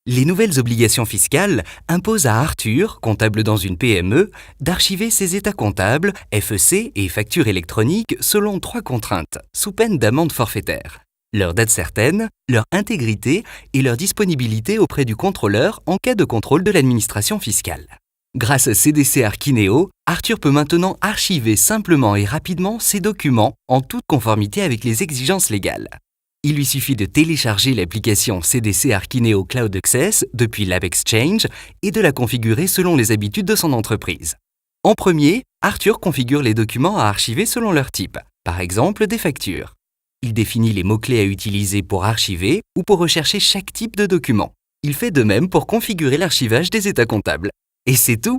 Les nouvelles obligations fiscales imposent à Arthur, comptable dans une PME, d'archiver ses états comptables, FEC et factures électroniques selon 3 contraintes, sous peine d'amende forfaitaire. Leur date certaine, leur intégrité et leur disponibilité auprès du contrôleur en cas de contrôle de l'administration fiscale. Grâce à CDC Archineo, Arthur peut maintenant archiver simplement et rapidement ses documents en toute conformité avec les exigences légales. Il lui suffit de télécharger l'application CDC Archineo Cloud Access depuis l'AppExchange et de la configurer selon les habitudes de son entreprise. En premier, Arthur configure les documents à archiver selon leur type, par exemple des factures. Il définit les mots-clés à utiliser pour archiver ou pour rechercher chaque type de document. Il fait de même pour configurer l'archivage des états comptables. Et c'est tout!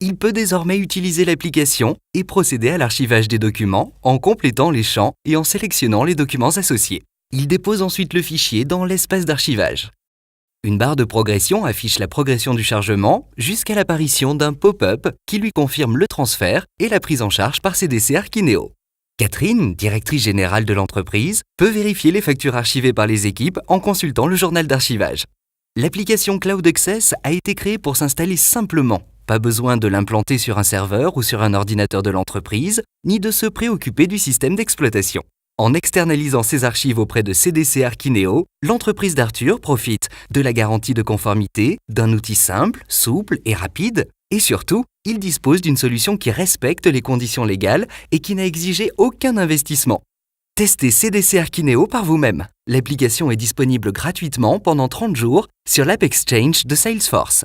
Il peut désormais utiliser l'application et procéder à l'archivage des documents en complétant les champs et en sélectionnant les documents associés. Il dépose ensuite le fichier dans l'espace d'archivage. Une barre de progression affiche la progression du chargement jusqu'à l'apparition d'un pop-up qui lui confirme le transfert et la prise en charge par CDC Archineo. Catherine, directrice générale de l'entreprise, peut vérifier les factures archivées par les équipes en consultant le journal d'archivage. L'application Cloud Access a été créée pour s'installer simplement. Pas besoin de l'implanter sur un serveur ou sur un ordinateur de l'entreprise, ni de se préoccuper du système d'exploitation. En externalisant ses archives auprès de CDC Archineo, l'entreprise d'Arthur profite de la garantie de conformité, d'un outil simple, souple et rapide, et surtout, il dispose d'une solution qui respecte les conditions légales et qui n'a exigé aucun investissement. Testez CDC Archineo par vous-même. L'application est disponible gratuitement pendant 30 jours sur l'AppExchange de Salesforce.